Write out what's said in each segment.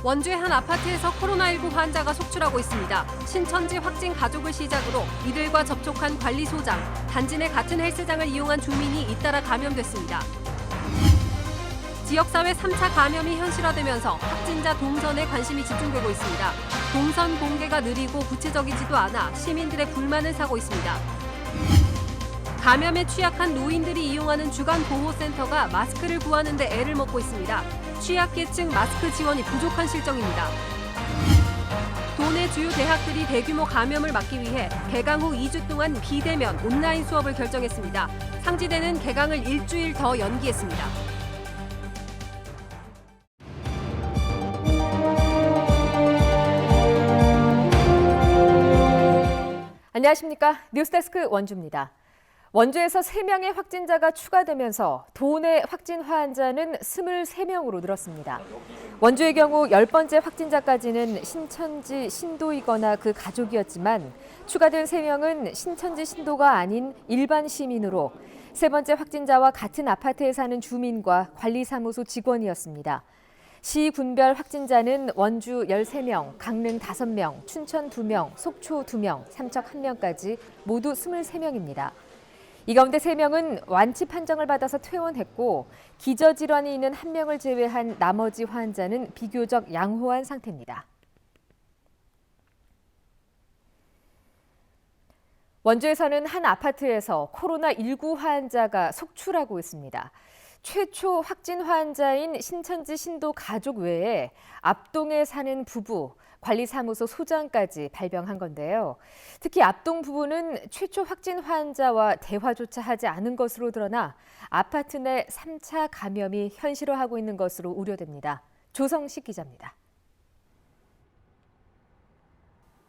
원주의 한 아파트에서 코로나19 환자가 속출하고 있습니다. 신천지 확진 가족을 시작으로 이들과 접촉한 관리소장, 단지 내 같은 헬스장을 이용한 주민이 잇따라 감염됐습니다. 지역사회 3차 감염이 현실화되면서 확진자 동선에 관심이 집중되고 있습니다. 동선 공개가 느리고 구체적이지도 않아 시민들의 불만을 사고 있습니다. 감염에 취약한 노인들이 이용하는 주간보호센터가 마스크를 구하는 데 애를 먹고 있습니다. 취약계층 마스크 지원이 부족한 실정입니다. 도내 주요 대학들이 대규모 감염을 막기 위해 개강 후 2주 동안 비대면 온라인 수업을 결정했습니다. 상지대는 개강을 일주일 더 연기했습니다. 안녕하십니까. 뉴스데스크 원주입니다. 원주에서 3명의 확진자가 추가되면서 도내 확진 환자는 23명으로 늘었습니다. 원주의 경우 10번째 확진자까지는 신천지 신도이거나 그 가족이었지만 추가된 3명은 신천지 신도가 아닌 일반 시민으로 3번째 확진자와 같은 아파트에 사는 주민과 관리사무소 직원이었습니다. 시 군별 확진자는 원주 13명, 강릉 5명, 춘천 2명, 속초 2명, 삼척 1명까지 모두 23명입니다. 이 가운데 3명은 완치 판정을 받아서 퇴원했고 기저질환이 있는 1명을 제외한 나머지 환자는 비교적 양호한 상태입니다. 원주에서는 한 아파트에서 코로나19 환자가 속출하고 있습니다. 최초 확진 환자인 신천지 신도 가족 외에 앞동에 사는 부부, 관리사무소 소장까지 발병한 건데요. 특히 앞동 부부는 최초 확진 환자와 대화조차 하지 않은 것으로 드러나 아파트 내 3차 감염이 현실화하고 있는 것으로 우려됩니다. 조성식 기자입니다.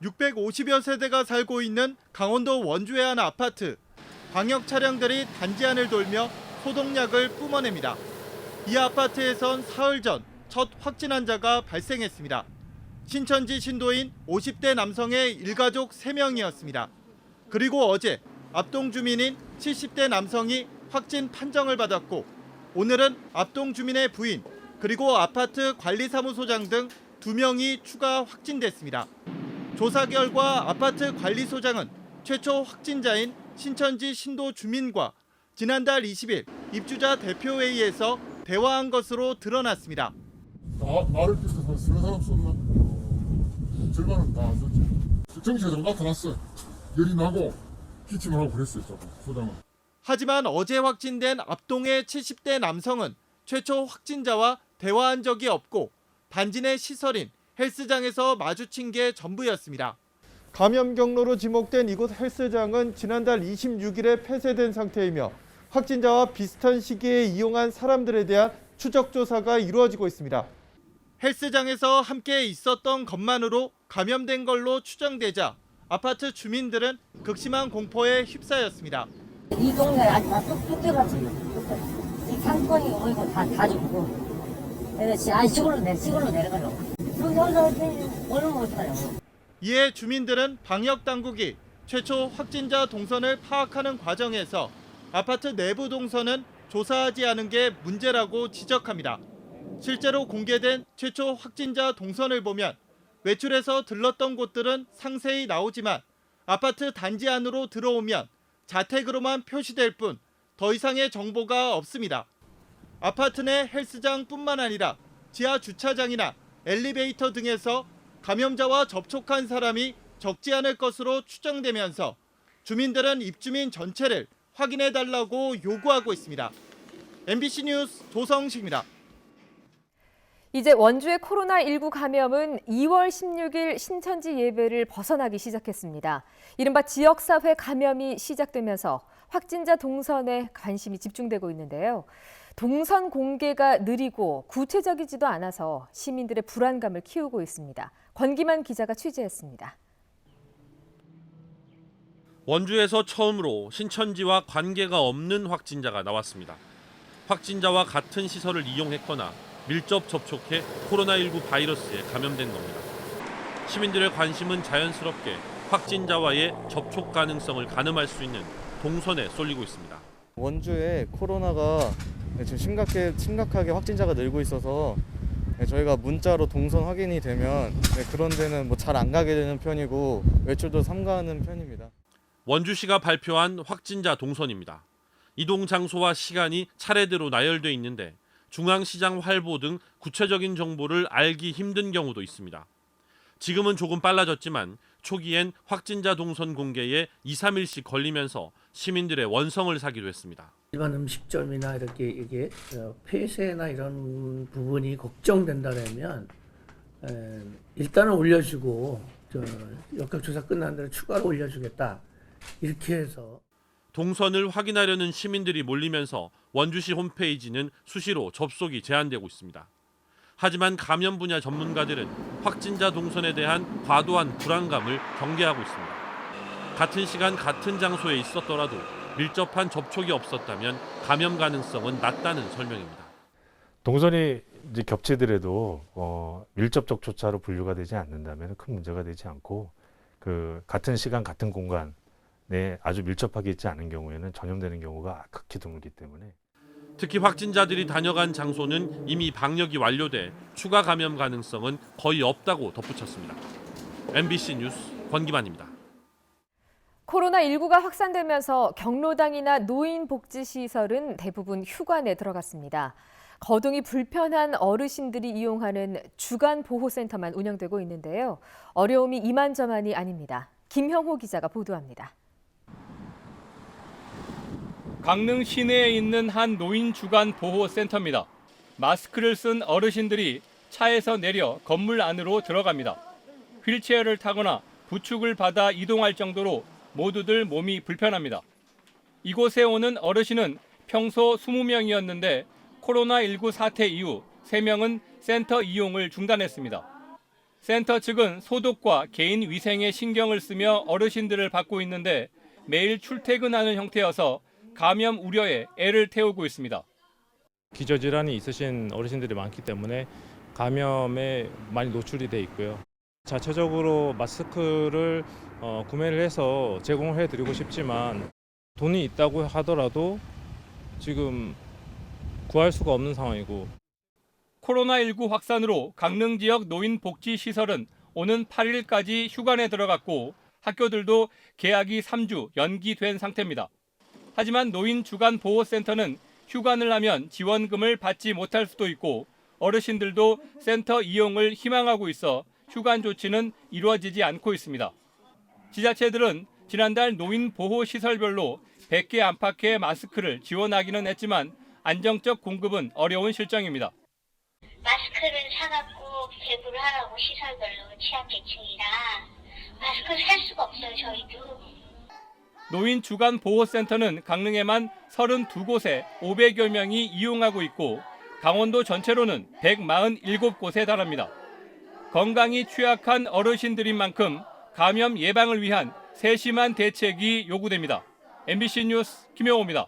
650여 세대가 살고 있는 강원도 원주의 한 아파트. 방역 차량들이 단지 안을 돌며 소독약을 뿜어냅니다. 이 아파트에선 사흘 전 첫 확진 환자가 발생했습니다. 신천지 신도인 50대 남성의 일가족 3명이었습니다. 그리고 어제 앞동 주민인 70대 남성이 확진 판정을 받았고 오늘은 앞동 주민의 부인 그리고 아파트 관리사무소장 등 2명이 추가 확진됐습니다. 조사 결과 아파트 관리소장은 최초 확진자인 신천지 신도 주민과 지난달 20일 입주자 대표회의에서 대화한 것으로 드러났습니다. 나를 비롯해서 서너 사람 썼나? 절반은 다 안 썼지. 정치가 좀 나타났어. 열이 나고 기침을 하고 그랬어요. 소장은. 하지만 어제 확진된 앞동의 70대 남성은 최초 확진자와 대화한 적이 없고 단지 내 시설인 헬스장에서 마주친 게 전부였습니다. 감염 경로로 지목된 이곳 헬스장은 지난달 26일에 폐쇄된 상태이며 확진자와 비슷한 시기에 이용한 사람들에 대한 추적 조사가 이루어지고 있습니다. 헬스장에서 함께 있었던 것만으로 감염된 걸로 추정되자 아파트 주민들은 극심한 공포에 휩싸였습니다. 이 동네 아주 다 뚝뚝해가지. 이 상권이 오이고 다 죽고. 그래서 시골로 내려가려고. 그런 사람들 얼른 못 가요. 이에 주민들은 방역 당국이 최초 확진자 동선을 파악하는 과정에서 아파트 내부 동선은 조사하지 않은 게 문제라고 지적합니다. 실제로 공개된 최초 확진자 동선을 보면 외출해서 들렀던 곳들은 상세히 나오지만 아파트 단지 안으로 들어오면 자택으로만 표시될 뿐 더 이상의 정보가 없습니다. 아파트 내 헬스장뿐만 아니라 지하 주차장이나 엘리베이터 등에서 감염자와 접촉한 사람이 적지 않을 것으로 추정되면서 주민들은 입주민 전체를 확인해달라고 요구하고 있습니다. MBC 뉴스 조성식입니다. 이제 원주의 코로나19 감염은 2월 16일 신천지 예배를 벗어나기 시작했습니다. 이른바 지역사회 감염이 시작되면서 확진자 동선에 관심이 집중되고 있는데요. 동선 공개가 느리고 구체적이지도 않아서 시민들의 불안감을 키우고 있습니다. 권기만 기자가 취재했습니다. 원주에서 처음으로 신천지와 관계가 없는 확진자가 나왔습니다. 확진자와 같은 시설을 이용했거나 밀접 접촉해 코로나19 바이러스에 감염된 겁니다. 시민들의 관심은 자연스럽게 확진자와의 접촉 가능성을 가늠할 수 있는 동선에 쏠리고 있습니다. 원주에 코로나가 지금 심각하게 확진자가 늘고 있어서 저희가 문자로 동선 확인이 되면 그런 데는 뭐 잘 안 가게 되는 편이고 외출도 삼가하는 편입니다. 원주시가 발표한 확진자 동선입니다. 이동 장소와 시간이 차례대로 나열돼 있는데 중앙시장 활보 등 구체적인 정보를 알기 힘든 경우도 있습니다. 지금은 조금 빨라졌지만 초기엔 확진자 동선 공개에 2, 3일씩 걸리면서 시민들의 원성을 사기도 했습니다. 일반 음식점이나 이게 폐쇄나 이런 부분이 걱정된다면 일단은 올려주고 역학조사 끝난 대로 추가로 올려주겠다 이렇게 해서 동선을 확인하려는 시민들이 몰리면서 원주시 홈페이지는 수시로 접속이 제한되고 있습니다. 하지만 감염 분야 전문가들은 확진자 동선에 대한 과도한 불안감을 경계하고 있습니다. 같은 시간 같은 장소에 있었더라도 밀접한 접촉이 없었다면 감염 가능성은 낮다는 설명입니다. 동선이 이제 겹치더라도 밀접 접촉자로 분류가 되지 않는다면 큰 문제가 되지 않고 같은 시간 같은 공간에 아주 밀접하게 있지 않은 경우에는 전염되는 경우가 극히 드물기 때문에 특히 확진자들이 다녀간 장소는 이미 방역이 완료돼 추가 감염 가능성은 거의 없다고 덧붙였습니다. MBC 뉴스 권기만입니다. 코로나19가 확산되면서 경로당이나 노인복지시설은 대부분 휴관에 들어갔습니다. 거동이 불편한 어르신들이 이용하는 주간보호센터만 운영되고 있는데요. 어려움이 이만저만이 아닙니다. 김형호 기자가 보도합니다. 강릉 시내에 있는 한 노인 주간 보호센터입니다. 마스크를 쓴 어르신들이 차에서 내려 건물 안으로 들어갑니다. 휠체어를 타거나 부축을 받아 이동할 정도로 모두들 몸이 불편합니다. 이곳에 오는 어르신은 평소 20명이었는데 코로나19 사태 이후 3명은 센터 이용을 중단했습니다. 센터 측은 소독과 개인 위생에 신경을 쓰며 어르신들을 받고 있는데 매일 출퇴근하는 형태여서 감염 우려에 애를 태우고 있습니다. 기저질환이 있으신 어르신들이 많기 때문에 감염에 많이 노출이 돼 있고요. 자체적으로 마스크를 구매를 해서 제공을 해드리고 싶지만 돈이 있다고 하더라도 지금 구할 수가 없는 상황이고. 코로나19 확산으로 강릉 지역 노인복지시설은 오는 8일까지 휴관에 들어갔고 학교들도 개학이 3주 연기된 상태입니다. 하지만 노인 주간 보호센터는 휴관을 하면 지원금을 받지 못할 수도 있고 어르신들도 센터 이용을 희망하고 있어 휴관 조치는 이루어지지 않고 있습니다. 지자체들은 지난달 노인 보호시설별로 100개 안팎의 마스크를 지원하기는 했지만 안정적 공급은 어려운 실정입니다. 마스크를 사갖고 배부를 하라고 시설별로 취약계층이라 마스크를 살 수가 없어요, 저희도. 노인 주간 보호센터는 강릉에만 32곳에 500여 명이 이용하고 있고 강원도 전체로는 147곳에 달합니다. 건강이 취약한 어르신들인 만큼 감염 예방을 위한 세심한 대책이 요구됩니다. MBC 뉴스 김영호입니다.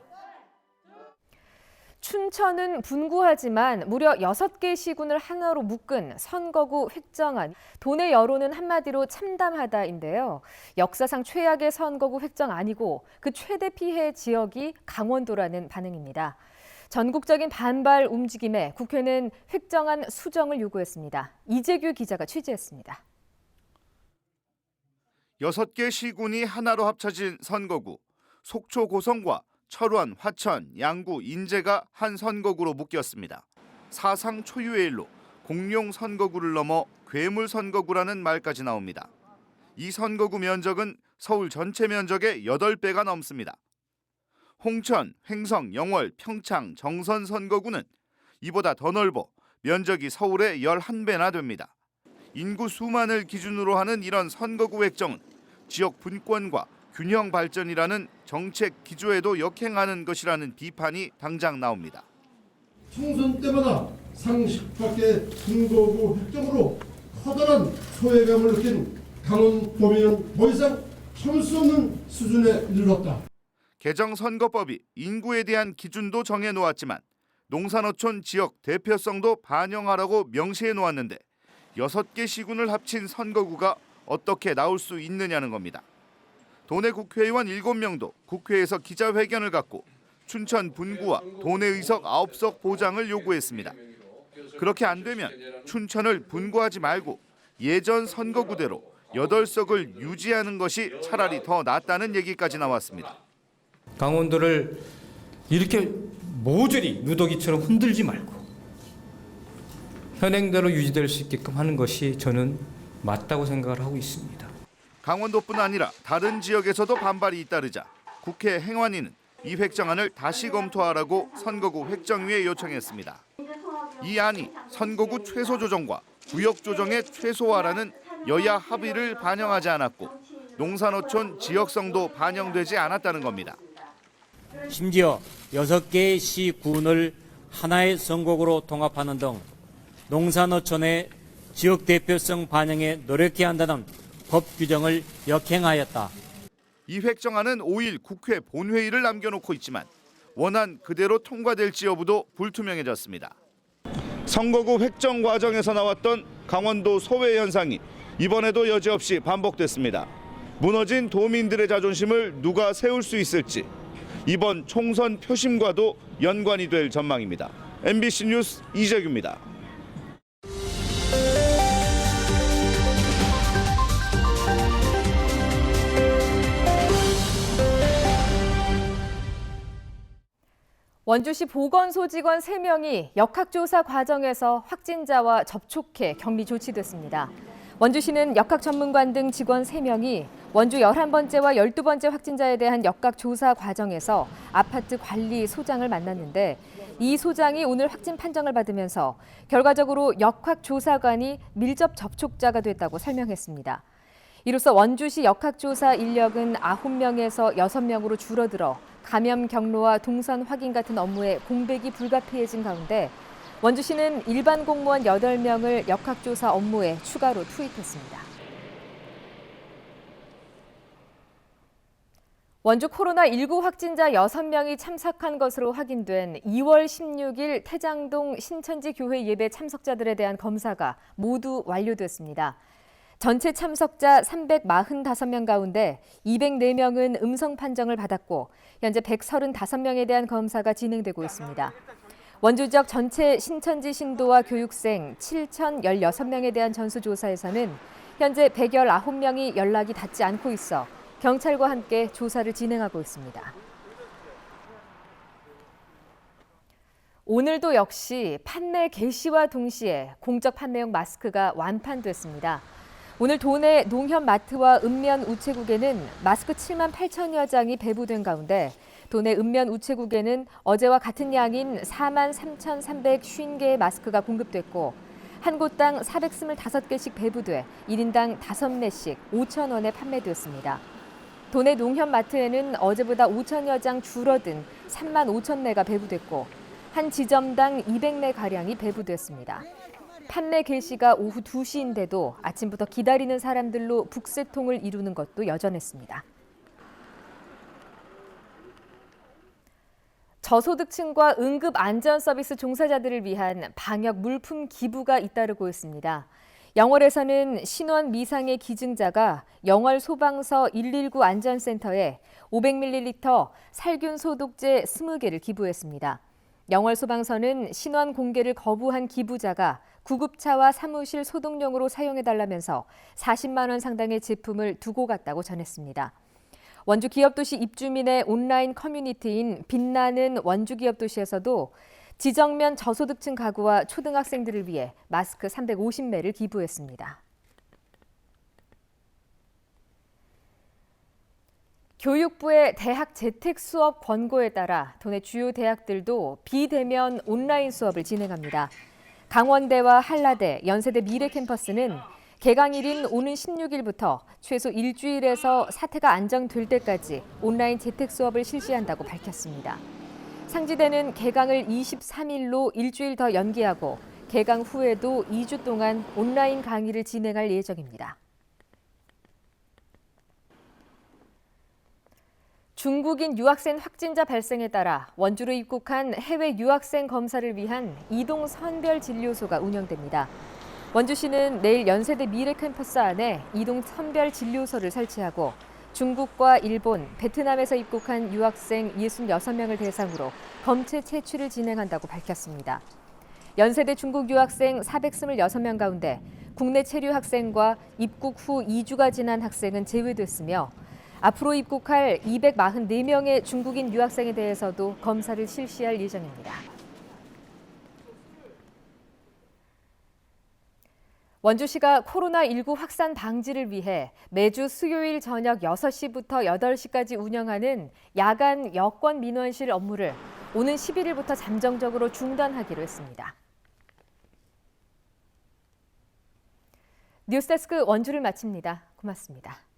춘천은 분구하지만 무려 6개 시군을 하나로 묶은 선거구 획정안. 도내 여론은 한마디로 참담하다인데요. 역사상 최악의 선거구 획정안이고 그 최대 피해 지역이 강원도라는 반응입니다. 전국적인 반발 움직임에 국회는 획정안 수정을 요구했습니다. 이재규 기자가 취재했습니다. 6개 시군이 하나로 합쳐진 선거구, 속초 고성과 철원, 화천, 양구, 인제가 한 선거구로 묶였습니다. 사상 초유의 일로 공룡 선거구를 넘어 괴물 선거구라는 말까지 나옵니다. 이 선거구 면적은 서울 전체 면적의 8배가 넘습니다. 홍천, 횡성, 영월, 평창, 정선 선거구는 이보다 더 넓어 면적이 서울의 11배나 됩니다. 인구 수만을 기준으로 하는 이런 선거구 획정은 지역 분권과 균형 발전이라는 정책 기조에도 역행하는 것이라는 비판이 당장 나옵니다. 총선 때마다 상식 밖의 선거구 획정으로 커다란 소외감을 느낀 강원도민은 더 이상 참을 수 없는 수준에 이르렀다. 개정 선거법이 인구에 대한 기준도 정해놓았지만 농산어촌 지역 대표성도 반영하라고 명시해 놓았는데 6개 시군을 합친 선거구가 어떻게 나올 수 있느냐는 겁니다. 도내 국회의원 7명도 국회에서 기자회견을 갖고 춘천 분구와 도내 의석 9석 보장을 요구했습니다. 그렇게 안 되면 춘천을 분구하지 말고 예전 선거구대로 8석을 유지하는 것이 차라리 더 낫다는 얘기까지 나왔습니다. 강원도를 이렇게 모조리 누더기처럼 흔들지 말고 현행대로 유지될 수 있게끔 하는 것이 저는 맞다고 생각을 하고 있습니다. 강원도뿐 아니라 다른 지역에서도 반발이 잇따르자 국회 행안위는 이 획정안을 다시 검토하라고 선거구 획정위에 요청했습니다. 이 안이 선거구 최소 조정과 구역 조정의 최소화라는 여야 합의를 반영하지 않았고 농산어촌 지역성도 반영되지 않았다는 겁니다. 심지어 6개의 시군을 하나의 선거구로 통합하는 등 농산어촌의 지역 대표성 반영에 노력해야 한다는 법 규정을 역행하였다. 이 획정안은 5일 국회 본회의를 남겨놓고 있지만 원안 그대로 통과될지 여부도 불투명해졌습니다. 선거구 획정 과정에서 나왔던 강원도 소외 현상이 이번에도 여지없이 반복됐습니다. 무너진 도민들의 자존심을 누가 세울 수 있을지 이번 총선 표심과도 연관이 될 전망입니다. MBC 뉴스 이재규입니다. 원주시 보건소 직원 3명이 역학조사 과정에서 확진자와 접촉해 격리 조치됐습니다. 원주시는 역학 전문관 등 직원 3명이 원주 11번째와 12번째 확진자에 대한 역학조사 과정에서 아파트 관리소장을 만났는데 이 소장이 오늘 확진 판정을 받으면서 결과적으로 역학조사관이 밀접 접촉자가 됐다고 설명했습니다. 이로써 원주시 역학조사 인력은 9명에서 6명으로 줄어들어 감염 경로와 동선 확인 같은 업무에 공백이 불가피해진 가운데 원주시는 일반 공무원 8명을 역학조사 업무에 추가로 투입했습니다. 원주 코로나19 확진자 6명이 참석한 것으로 확인된 2월 16일 태장동 신천지 교회 예배 참석자들에 대한 검사가 모두 완료됐습니다. 전체 참석자 345명 가운데 204명은 음성 판정을 받았고 현재 135명에 대한 검사가 진행되고 있습니다. 원주 지역 전체 신천지 신도와 교육생 7,016명에 대한 전수조사에서는 현재 119명이 연락이 닿지 않고 있어 경찰과 함께 조사를 진행하고 있습니다. 오늘도 역시 판매 개시와 동시에 공적 판매용 마스크가 완판됐습니다. 오늘 도내 농협마트와 읍면 우체국에는 마스크 7만 8천여 장이 배부된 가운데 도내 읍면 우체국에는 어제와 같은 양인 4만 3,350개의 마스크가 공급됐고 한 곳당 425개씩 배부돼 1인당 5매씩 5천 원에 판매됐습니다. 도내 농협마트에는 어제보다 5천여 장 줄어든 3만 5천 매가 배부됐고 한 지점당 200매가량이 배부됐습니다. 판매 개시가 오후 2시인데도 아침부터 기다리는 사람들로 북새통을 이루는 것도 여전했습니다. 저소득층과 응급안전서비스 종사자들을 위한 방역 물품 기부가 잇따르고 있습니다. 영월에서는 신원 미상의 기증자가 영월 소방서 119 안전센터에 500ml 살균 소독제 20개를 기부했습니다. 영월 소방서는 신원 공개를 거부한 기부자가 구급차와 사무실 소독용으로 사용해달라면서 40만 원 상당의 제품을 두고 갔다고 전했습니다. 원주 기업도시 입주민의 온라인 커뮤니티인 빛나는 원주 기업도시에서도 지정면 저소득층 가구와 초등학생들을 위해 마스크 350매를 기부했습니다. 교육부의 대학 재택 수업 권고에 따라 도내 주요 대학들도 비대면 온라인 수업을 진행합니다. 강원대와 한라대, 연세대 미래캠퍼스는 개강일인 오는 16일부터 최소 일주일에서 사태가 안정될 때까지 온라인 재택 수업을 실시한다고 밝혔습니다. 상지대는 개강을 23일로 일주일 더 연기하고 개강 후에도 2주 동안 온라인 강의를 진행할 예정입니다. 중국인 유학생 확진자 발생에 따라 원주로 입국한 해외 유학생 검사를 위한 이동 선별 진료소가 운영됩니다. 원주시는 내일 연세대 미래캠퍼스 안에 이동 선별 진료소를 설치하고 중국과 일본, 베트남에서 입국한 유학생 66명을 대상으로 검체 채취를 진행한다고 밝혔습니다. 연세대 중국 유학생 426명 가운데 국내 체류 학생과 입국 후 2주가 지난 학생은 제외됐으며 앞으로 입국할 244명의 중국인 유학생에 대해서도 검사를 실시할 예정입니다. 원주시가 코로나19 확산 방지를 위해 매주 수요일 저녁 6시부터 8시까지 운영하는 야간 여권 민원실 업무를 오는 11일부터 잠정적으로 중단하기로 했습니다. 뉴스데스크 원주를 마칩니다. 고맙습니다.